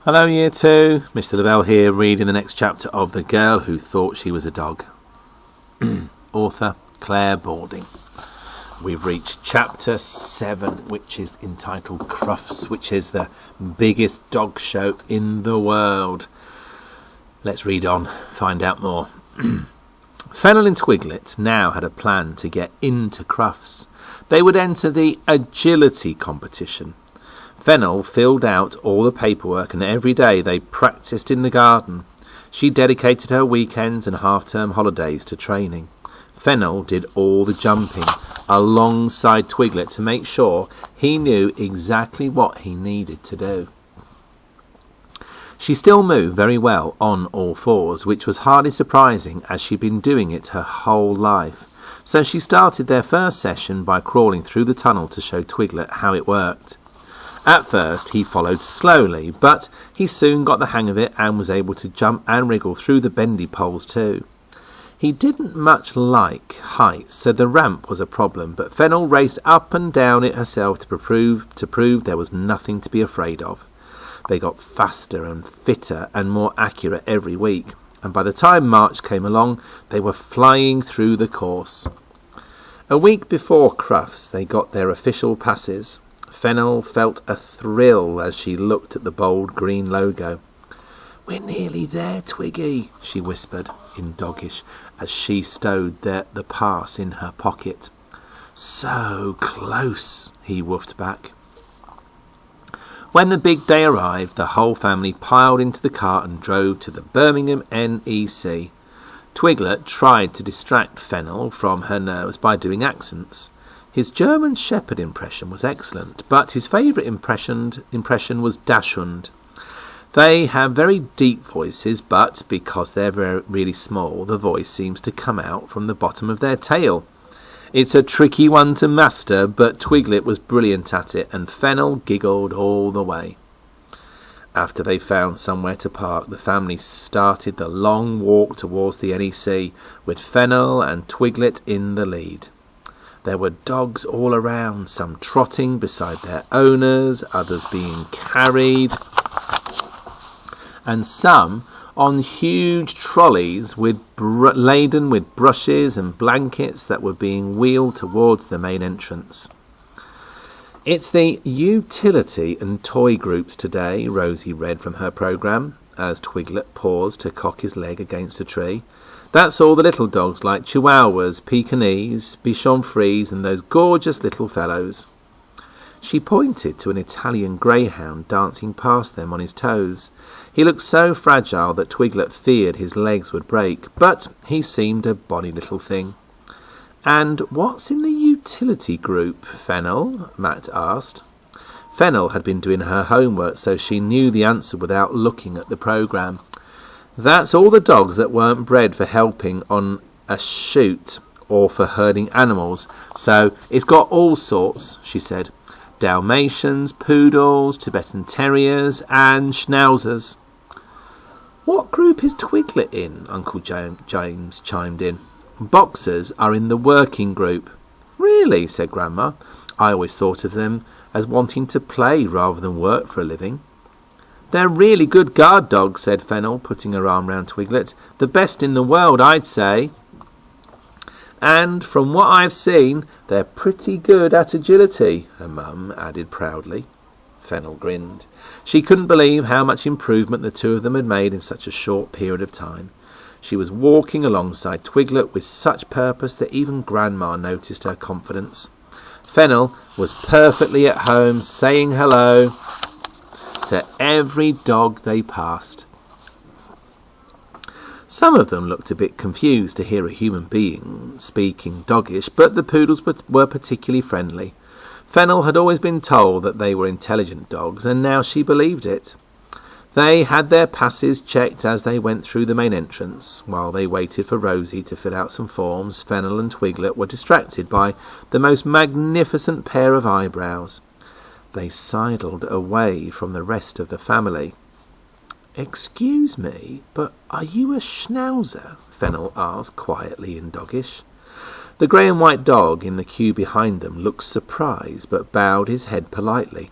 Hello Year 2, Mr. Lavelle here, reading the next chapter of The Girl Who Thought She Was a Dog. Author Claire Balding. We've reached chapter 7, which is entitled Crufts, which is the biggest dog show in the world. Let's read on, find out more. Fennel and Twiglet now had a plan to get into Crufts. They would enter the agility competition. Fennel filled out all the paperwork, and every day they practised in the garden. She dedicated her weekends and half-term holidays to training. Fennel did all the jumping alongside Twiglet to make sure he knew exactly what he needed to do. She still moved very well on all fours, which was hardly surprising as she'd been doing it her whole life. So she started their first session by crawling through the tunnel to show Twiglet how it worked. At first he followed slowly, but he soon got the hang of it and was able to jump and wriggle through the bendy poles too. He didn't much like heights, so the ramp was a problem, but Fennel raced up and down it herself to prove there was nothing to be afraid of. They got faster and fitter and more accurate every week, and by the time March came along, they were flying through the course. A week before Crufts, they got their official passes. Fennel felt a thrill as she looked at the bold green logo. "We're nearly there, Twiggy," she whispered in doggish as she stowed the pass in her pocket. "So close," he woofed back. When the big day arrived, the whole family piled into the car and drove to the Birmingham NEC. Twiglet tried to distract Fennel from her nerves by doing accents. His German Shepherd impression was excellent, but his favourite impression was Dachshund. They have very deep voices, but because they're really small, the voice seems to come out from the bottom of their tail. It's a tricky one to master, but Twiglet was brilliant at it, and Fennel giggled all the way. After they found somewhere to park, the family started the long walk towards the NEC, with Fennel and Twiglet in the lead. There were dogs all around, some trotting beside their owners, others being carried, and some on huge trolleys laden with brushes and blankets that were being wheeled towards the main entrance. "It's the utility and toy groups today," Rosie read from her programme, as Twiglet paused to cock his leg against a tree. "That's all the little dogs like Chihuahuas, Pekingese, Bichon Frise, and those gorgeous little fellows." She pointed to an Italian greyhound dancing past them on his toes. He looked so fragile that Twiglet feared his legs would break, but he seemed a bonny little thing. "And what's in the utility group, Fennel?" Matt asked. Fennel had been doing her homework, so she knew the answer without looking at the programme. "That's all the dogs that weren't bred for helping on a shoot or for herding animals, so it's got all sorts," she said. "Dalmatians, poodles, Tibetan terriers, and schnauzers." "What group is Twiglet in?" Uncle James chimed in. "Boxers are in the working group." "Really?" said Grandma. "I always thought of them as wanting to play rather than work for a living." "They're really good guard dogs," said Fennel, putting her arm round Twiglet. "The best in the world, I'd say. And from what I've seen, they're pretty good at agility," her mum added proudly. Fennel grinned. She couldn't believe how much improvement the two of them had made in such a short period of time. She was walking alongside Twiglet with such purpose that even Grandma noticed her confidence. Fennel was perfectly at home, saying hello to every dog they passed. Some of them looked a bit confused to hear a human being speaking doggish, but the poodles were particularly friendly. Fennel had always been told that they were intelligent dogs, and now she believed it. They had their passes checked as they went through the main entrance. While they waited for Rosie to fill out some forms, Fennel and Twiglet were distracted by the most magnificent pair of eyebrows. They sidled away from the rest of the family. "Excuse me, but are you a schnauzer?" Fennel asked quietly in doggish. The grey and white dog in the queue behind them looked surprised, but bowed his head politely.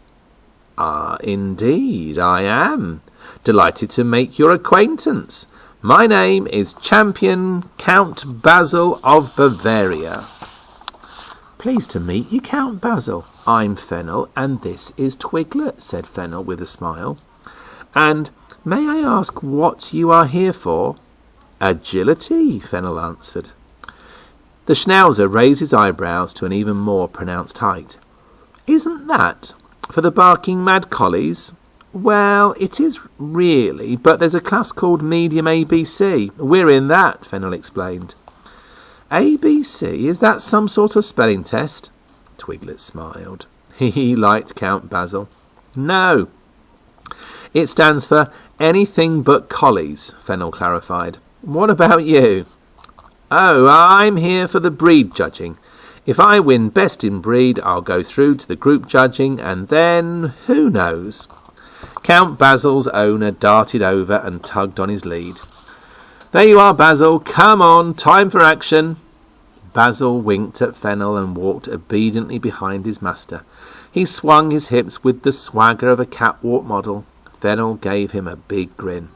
"Ah, indeed, I am. Delighted to make your acquaintance. My name is Champion Count Basil of Bavaria. Pleased to meet you, Count Basil. I'm Fennel, and this is Twiglet, said Fennel with a smile. And may I ask what you are here for? Agility, Fennel answered. The Schnauzer raised his eyebrows to an even more pronounced height. Isn't that for the barking mad collies? Well, it is really, but there's a class called Medium ABC. We're in that, Fennel explained. ABC? Is that some sort of spelling test? Twiglet smiled. He liked Count Basil. No. It stands for Anything But Collies, Fennel clarified. What about you? Oh, I'm here for the breed judging. If I win best in breed, I'll go through to the group judging, and then who knows? Count Basil's owner darted over and tugged on his lead. There you are, Basil. Come on, time for action. Basil winked at Fennel and walked obediently behind his master. He swung his hips with the swagger of a catwalk model. Fennel gave him a big grin.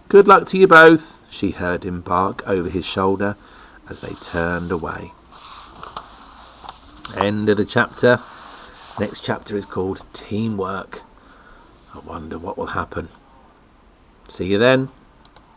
Good luck to you both, she heard him bark over his shoulder as they turned away. End of the chapter. Next chapter is called Teamwork. I wonder what will happen. See you then.